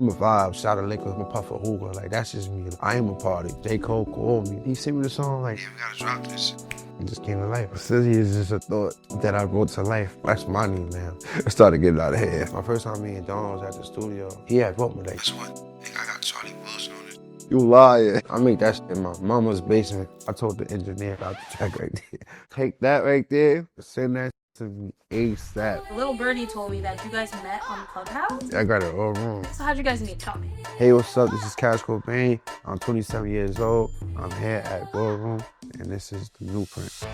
I'm a vibe, shot of liquor, I'm a puff of hookah, like that's just me. I am a party. J. Cole called me. He sent me the song like, yeah, we gotta drop this. It just came to life. Slizzy is just a thought that I brought to life. That's my name now. It started getting out of hand. My first time me and Don was at the studio. He had brought me like, guess what? I got Charlie Wilson on it. You lying. I made that shit in my mama's basement. I told the engineer about the track right there. Take that right there, send that to me ASAP. A little birdie told me that you guys met on Clubhouse. I got it all wrong. So how'd you guys meet? Tell me. Hey, what's up? This is Cash Cobain. I'm 27 years old. I'm here at Ballroom, and this is the Newprint.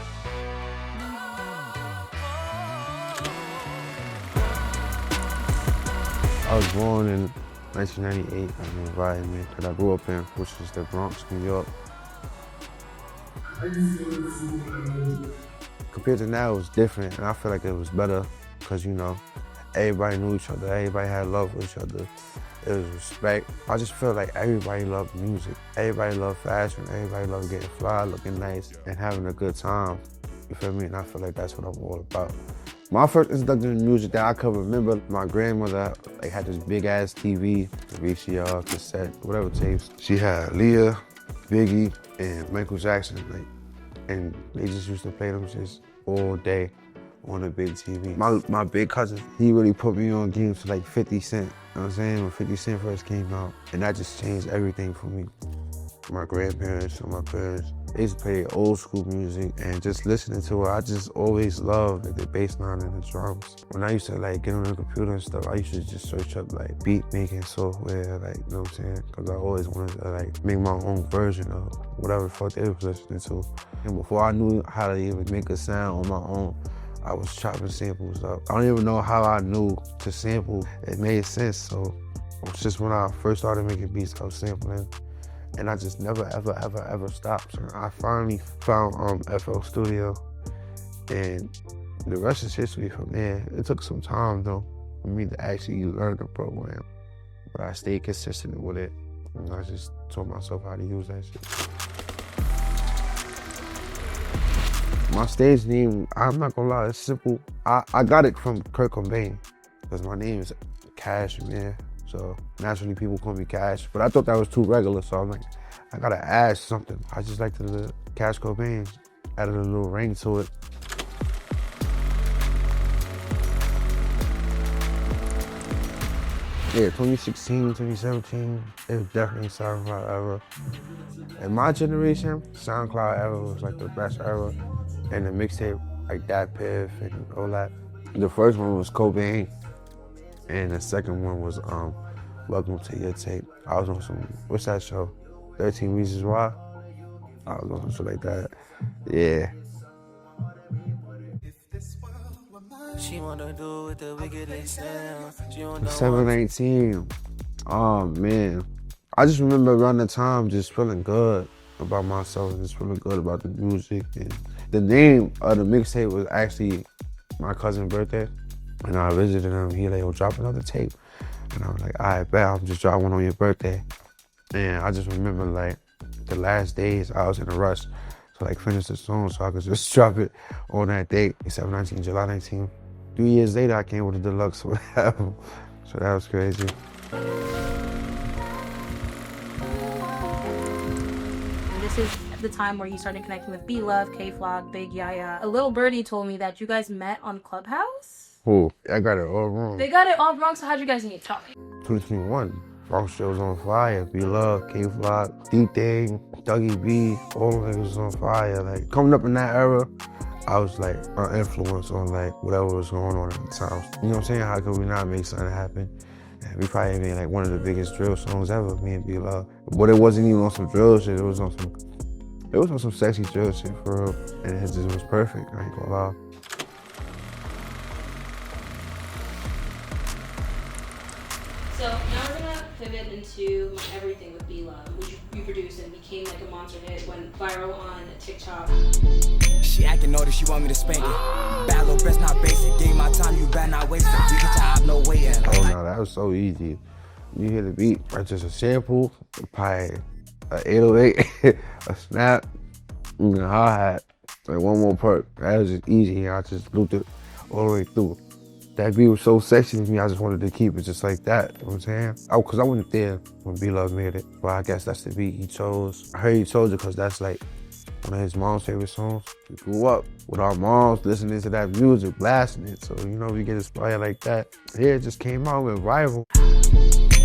I was born in 1998 in the environment that I grew up in, which is the Bronx, New York. Compared to now, it was different, and I feel like it was better because, you know, everybody knew each other, everybody had love for each other. It was respect. I just feel like everybody loved music. Everybody loved fashion. Everybody loved getting fly, looking nice, and having a good time. You feel me? And I feel like that's what I'm all about. My first introduction to music that I could remember, my grandmother like had this big ass TV, the VCR, cassette, whatever tapes. She had Leah, Biggie, and Michael Jackson, like, and they just used to play them just all day on a big TV. My big cousin, he really put me on games to like 50 Cent. You know what I'm saying? When 50 Cent first came out. And that just changed everything for me. My grandparents and my parents, they used to play old school music, and just listening to it, I just always loved like the bass line and the drums. When I used to like get on the computer and stuff, I used to just search up like beat making software, like, you know what I'm saying? Cause I always wanted to like make my own version of whatever the fuck they was listening to. And before I knew how to even make a sound on my own, I was chopping samples up. I don't even know how I knew to sample. It made sense, so it was just when I first started making beats, I was sampling. And I just never, ever, ever, ever stopped. So I finally found FL Studio, and the rest is history from there. It took some time though for me to actually learn the program, but I stayed consistent with it, and I just taught myself how to use that shit. My stage name, I'm not gonna lie, it's simple. I got it from Kurt Cobain, because my name is Cash, man. So naturally people call me Cash, but I thought that was too regular, so I'm like, I gotta add something. I just like the Cash Cobain, added a little ring to it. Yeah, 2016, 2017, it was definitely SoundCloud era. In my generation, SoundCloud era was like the best era. And the mixtape, like that Piff and all that. The first one was Cobain, and the second one was Welcome to Your Tape. I was on some, what's that show? 13 Reasons Why? I was on some shit like that. Yeah. She wanna do with the wickedest now. 719. Oh man. I just remember around the time just feeling good about myself, just feeling good about the music. And the name of the mixtape was actually my cousin's birthday. And I visited him, he like, yo, drop another tape. And I was like, all right, bet, I'm just dropping one on your birthday. And I just remember like the last days I was in a rush to like finish the song so I could just drop it on that date, 7/19, July 19. 3 years later, I came with a deluxe album. So that was crazy. This is the time where you started connecting with B-Love, K-Flock, Big Yaya. A little birdie told me that you guys met on Clubhouse. Who? I got it all wrong. They got it all wrong, so how'd you guys meet? Tell me. 2021. Bronx shows on fire. B-Love, K-Flock, D-Thing, Dougie B, all of them was on fire. Like, coming up in that era, I was like an influence on like whatever was going on at the time. You know what I'm saying? How could we not make something happen? And we probably made like one of the biggest drill songs ever, me and B-Love. But it wasn't even on some drill shit, it was on some sexy drill shit for real. And it just was perfect, I ain't gonna lie. So now we're gonna pivot into My Everything with B-Love, which you produced and became like a monster hit, went viral on TikTok. She acting naughty, she want me to spank it. Bad little best, not basic. Give my time, you better not waste it. We get your op, no way in. Oh no, that was so easy. You hear the beat, right? Just a sample, probably an 808, a snap, and a hi-hat, like one more part. That was just easy. I just looped it all the way through. That beat was so sexy to me, I just wanted to keep it just like that, you know what I'm saying? Cause I wasn't there when B-Love made it, but I guess that's the beat he chose. I heard he chose it cause that's like one of his mom's favorite songs. We grew up with our moms listening to that music, blasting it, so you know, we get inspired like that. Here it just came out with Rival.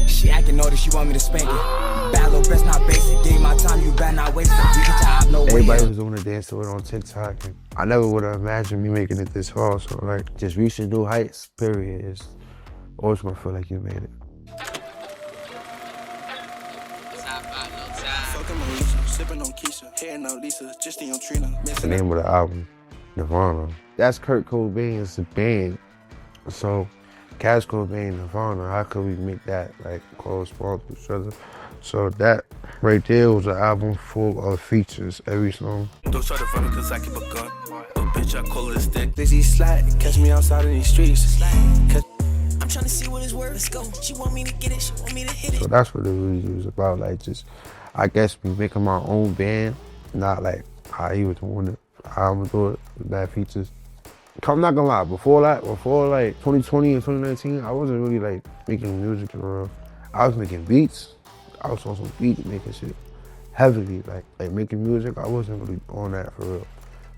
She acting naughty, she want me to spank it. Bad little best not basic. Give my time, you better not waste it. We get your op, no way. Everybody was doing a dance to it on TikTok, and I never would have imagined me making it this far. So like, just reaching new heights, period, is always gonna feel like you made it. The name of the album, Nirvana. That's Kurt Cobain's band. So Cash Cobain, Nirvana, how could we make that like correspond to each other? So that right there was an album full of features, every song. Don't try to run it cause I keep a gun. A bitch, I call it a stick. Slizzy slide, catch me outside in these streets. I'm trying to see what it's worth. Let's go. She want me to get it, she want me to hit it. So that's what it really was about, like just, I guess me making my own band, not like how he was doing it, how I'm gonna do it, with bad features. I'm not gonna lie, before like 2020 and 2019, I wasn't really like making music for real. I was making beats. I was on some beat making shit heavily, like making music. I wasn't really on that for real.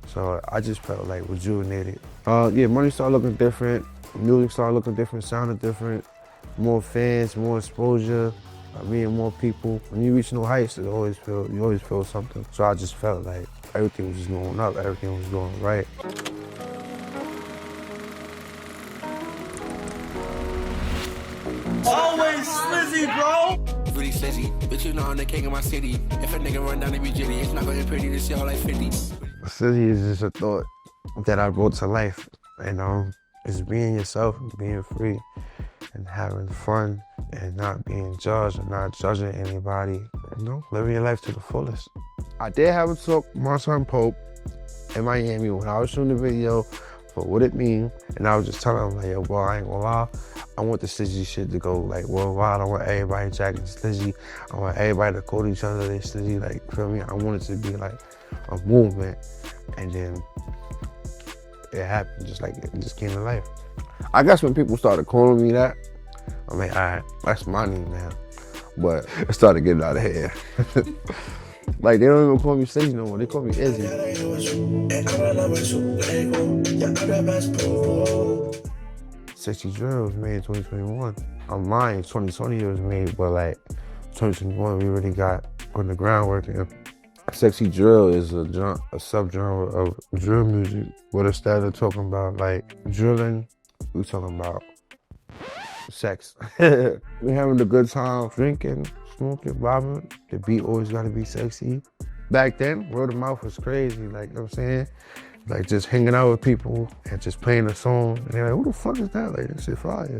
So I just felt like rejuvenated. Yeah, money started looking different. Music started looking different, sounded different. More fans, more exposure, meeting more people. When you reach new heights, you always feel something. So I just felt like everything was just going up, everything was going right. Always Slizzy, bro! Really Slizzy, bitch, you know I'm the king of my city. If a nigga run down, they be jitty. It's not gonna be pretty to see all like 50. Slizzy is just a thought that I brought to life. And it's being yourself, being free, and having fun, and not being judged, and not judging anybody. You know, living your life to the fullest. I did have a talk with my son Pope in Miami when I was shooting the video for What It Mean, and I was just telling him like, yo, bro, I ain't gonna lie. I want the Slizzy shit to go like worldwide. I want everybody jacking Slizzy. I want everybody to call each other their Slizzy, like, feel me? I want it to be like a movement. And then it happened, just like it just came to life. I guess when people started calling me that, I'm like, all right, that's my name now. But it started getting out of hand. Like, they don't even call me Slizzy no more, they call me Izzy. Sexy Drill was made in 2021. I'm lying, 2020 it was made, but like 2021 we really got on the groundwork. And Sexy Drill is a subgenre of drill music, but instead of talking about like drilling, we talking about sex. We having a good time, drinking, smoking, vibing. The beat always gotta be sexy. Back then, word of mouth was crazy, like, you know what I'm saying? Like just hanging out with people and just playing a song. And they're like, who the fuck is that? Like, that shit fire.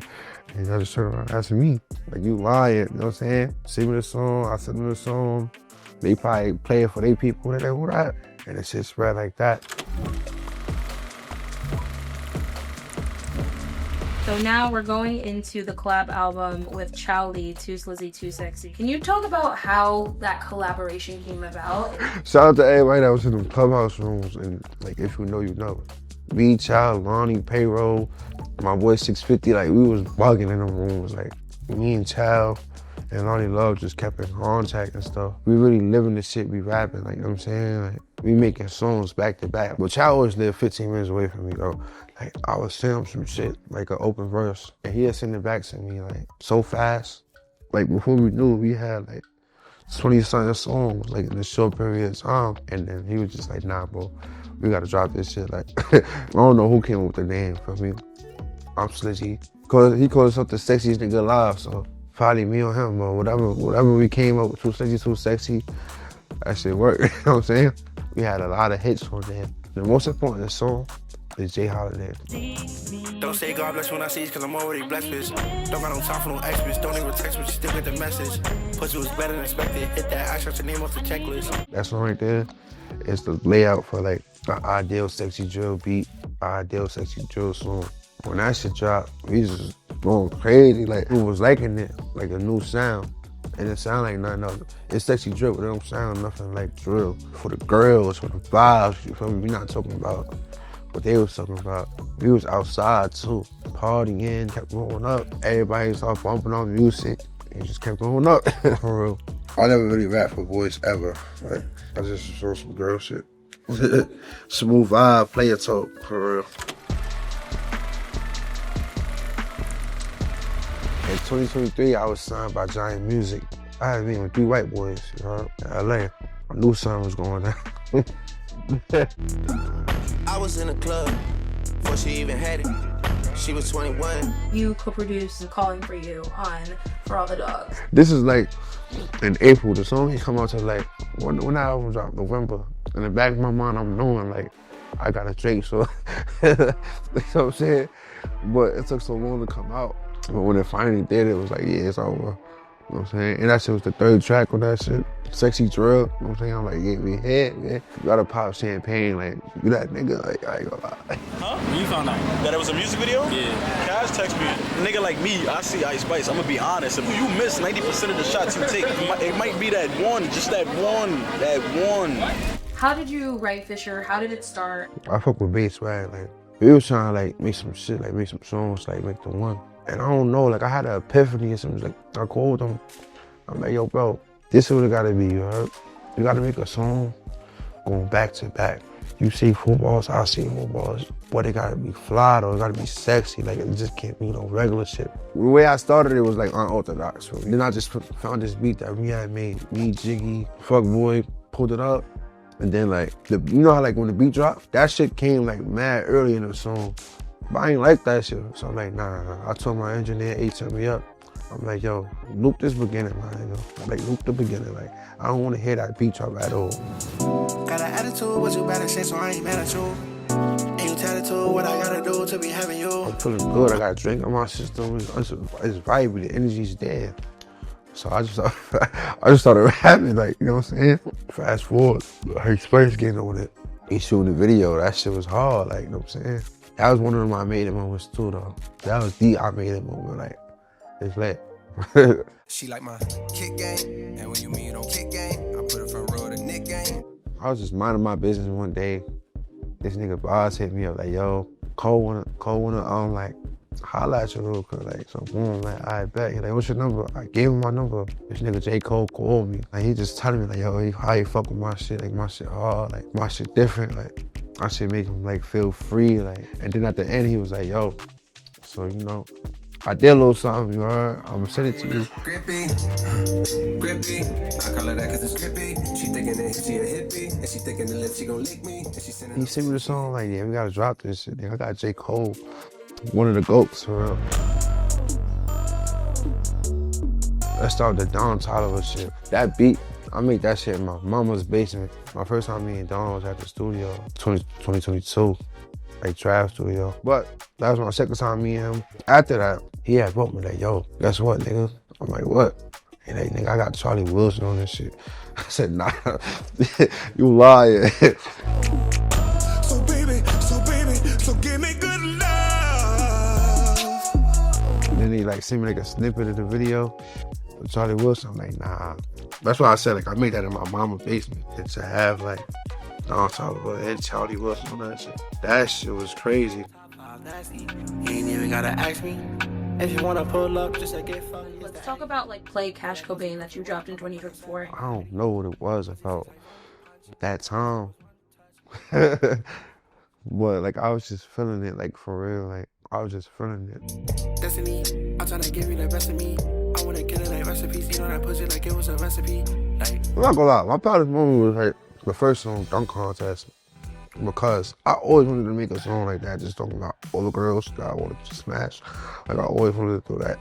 And y'all just turn around asking me, like, you lying, you know what I'm saying? Send me the song, I send them the song. They probably play it for their people. They're like, who that? And it shit spread like that. So now we're going into the collab album with Chow Lee, Too Slizzy, Too Sexy. Can you talk about how that collaboration came about? Shout out to everybody that was in the clubhouse rooms, and like, if you know, you know. Me, Chow, Lonnie, Payroll, my boy 650, like, we was bugging in the rooms. Like, me and Chow and Lonnie Love just kept in contact and stuff. We really living the shit, we rapping, like, you know what I'm saying? Like, we making songs back to back. But Chow always lived 15 minutes away from me, though. Like, I would send him some shit, like an open verse, and he'd send it back to me, like, so fast. Like, before we knew, we had, like, 20-something songs, like, in a short period of time. And then he was just like, nah, bro, we gotta drop this shit. Like, I don't know who came up with the name for me. I'm Slizzy. He called himself the sexiest nigga alive, so probably me or him, or whatever we came up with, Too Slizzy, Too Sexy, that shit worked, you know what I'm saying? We had a lot of hits on there. The most important song is J Holiday. Don't say God bless when I see you, cause I'm already blessed, bitch. Don't got no time for no extras, don't even text, but you still get the message. Pussy was better than expected, hit that, I shot your name off the checklist. That song right there is the layout for like an ideal sexy drill beat, ideal sexy drill song. When that shit dropped, we just going crazy, like, who was liking it, like a new sound. And it sound like nothing else. It's sexy drill, but it don't sound nothing like drill. For the girls, for the vibes, you feel me? We not talking about what they was talking about. We was outside too, partying, kept going up. Everybody started bumping on music. It just kept going up, for real. I never really rap for boys ever. Like, I just show some girl shit. Smooth vibe, player talk, for real. In 2023, I was signed by Giant Music. I had me with 3 white boys, you know, in LA. I knew something was going down. I was in the club before she even had it. She was 21. You co-produced Calling For You on For All the Dogs. This is like in April. The song come out to like, when that album dropped, November. In the back of my mind, I'm knowing like, I got a Drake, so, you know what I'm saying? But it took so long to come out. But when it finally did, it was like, yeah, it's over. You know what I'm saying? And that shit was the 3rd track on that shit. Sexy Drill, you know what I'm saying? I'm like, yeah, we hit, man. You gotta pop champagne, like, you that nigga, like, I ain't gonna lie. Huh? When you found out? That it was a music video? Yeah. Cash text me. A nigga like me, I see Ice Spice. I'm gonna be honest. If you miss 90% of the shots you take, it might be that one, just that one. How did you write Fisherrrr? How did it start? I fuck with bass, right? Like, we was trying to, like, make some shit, like, make some songs, like, make the one. And I don't know, like, I had an epiphany or something. Like, I called him. I'm like, yo, bro, this is what it gotta be, you heard? You gotta make a song going back to back. You see 4 bars, I see 4 bars. But it gotta be fly, though. It gotta be sexy. Like, it just can't be no regular shit. The way I started it was, like, unorthodox for me. Then I just found this beat that we had made. Me, Jiggy, Fuckboy, pulled it up. And then, like, you know how, like, when the beat dropped? That shit came, like, mad early in the song. But I ain't like that shit. So I'm like, nah. I told my engineer, he turned me up. I'm like, yo, loop this beginning, man. I'm like, loop the beginning. Like, I don't want to hear that beat drop at all. Got an attitude, what you better say, so I ain't mad at you. Ain't tattooed, what I gotta do to be having you. I'm feeling good. I got a drink in my system. It's vibey. The energy's there. So I just started rapping, like, you know what I'm saying? Fast forward, her experience getting on it. He shooting the video. That shit was hard, like, you know what I'm saying? That was one of my made it moments too, though. That was the I made it moment, like, it's lit. She like my kick game, and when you mean on kick game, I put her from row to Nick game. I was just minding my business one day. This nigga boss hit me up like, yo, Cole wanna like, holla at you real quick, like, so boom, like, I bet. He like, what's your number? I gave him my number. This nigga J. Cole called me. Like, he just telling me like, yo, how you fuck with my shit? Like, my shit hard, like, my shit different, like, my shit make him like feel free, like. And then at the end, he was like, yo, so, you know, I did a little something, you heard? I'm gonna send it to you. Grippy, I call her that cause it's grippy. She thinking that she a hippie, and she thinking the lips she gon' lick me. And she sending He sent me the song, like, yeah, we gotta drop this shit. I got J. Cole, one of the GOATs, for real. Let's start with the Don Toliver shit. That beat, I made that shit in my mama's basement. My first time me and Don was at the studio, 2022, like Trav studio. But that was my second time me and him. After that, he had booked me like, yo, guess what, nigga? I'm like, what? He like, nigga, I got Charlie Wilson on this shit. I said, nah, you lying. So baby, so give me good love. And then he like sent me like a snippet of the video with Charlie Wilson. I'm like, nah. That's why I said, like, I made that in my mama's basement. And to have like Don Toliver and Charlie Wilson on that shit was crazy. You ain't even gotta ask me. If you wanna pull up, just like get fucked. Let's talk about like Play Cash Cobain that you dropped in 2024. I don't know what it was about that time. But like, I was just feeling it, like, for real. Like, I was just feeling it. Destiny, I'm trying to give you the best of me. I wanna kill it like recipes. You know that pussy like it was a recipe. Like, I'm not gonna lie, my proudest moment was like the first song, Dunk Contest. Because I always wanted to make a song like that, just talking about all the girls that I wanted to smash. Like, I always wanted to do that.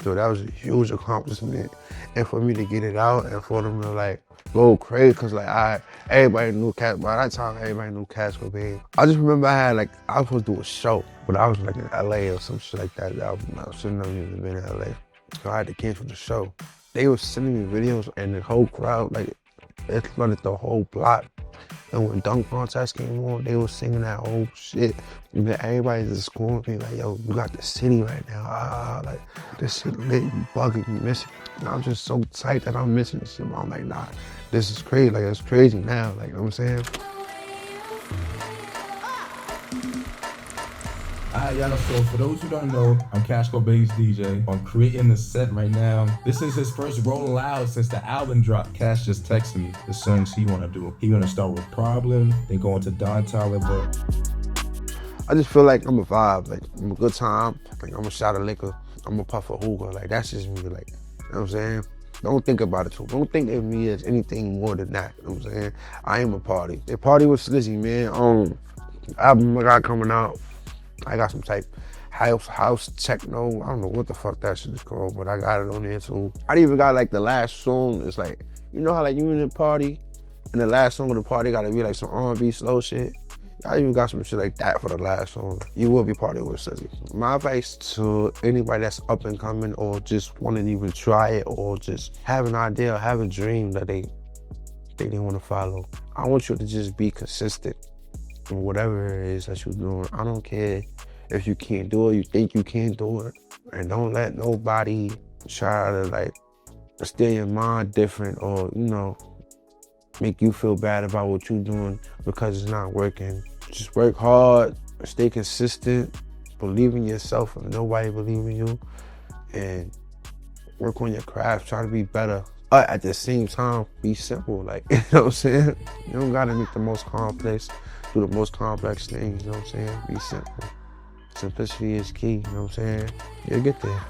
So that was a huge accomplishment. And for me to get it out and for them to like go crazy, because like everybody knew by that time, everybody knew Cash Cobain. I just remember I was supposed to do a show, but I was like in LA or some shit like that. I shouldn't have even been in LA. So I had to cancel the show. They were sending me videos and the whole crowd, like, it flooded the whole block. And when Dunk Contest came on, they were singing that whole shit. And then everybody just scoring me like, yo, you got the city right now. Like, this shit lit, you bugging, you missing. And I'm just so tight that I'm missing this shit. I'm like, nah, this is crazy. Like, it's crazy now. Like, you know what I'm saying? Alright, y'all, so for those who don't know, I'm Cash Cobain's DJ. I'm creating the set right now. This is his first Rolling Loud since the album dropped. Cash just texted me the songs he wanna do. He gonna start with Problem, then go into Don Toliver. I just feel like I'm a vibe, like I'm a good time, like I'm a shot of liquor, I'm a puff of hookah, like that's just me, like, you know what I'm saying? Don't think about it too. Don't think of me as anything more than that, you know what I'm saying? I am a party. They party with Slizzy, man. Album I got coming out, I got some type house techno, I don't know what the fuck that shit is called, but I got it on there too. I even got like the last song, it's like, you know how like you in a party, and the last song of the party gotta be like some R&B slow shit? I even got some shit like that for the last song. You will be partying with Slizzy. My advice to anybody that's up and coming or just want to even try it or just have an idea or have a dream that they want to follow, I want you to just be consistent in whatever it is that you're doing. I don't care if you can't do it, you think you can't do it. And don't let nobody try to like steer your mind different or, you know, make you feel bad about what you're doing because it's not working. Just work hard, stay consistent, believe in yourself if nobody believes in you, and work on your craft, try to be better. But at the same time, be simple, like, you know what I'm saying? You don't gotta make the most complex, do the most complex things, you know what I'm saying? Be simple. Simplicity is key, you know what I'm saying? You'll get there.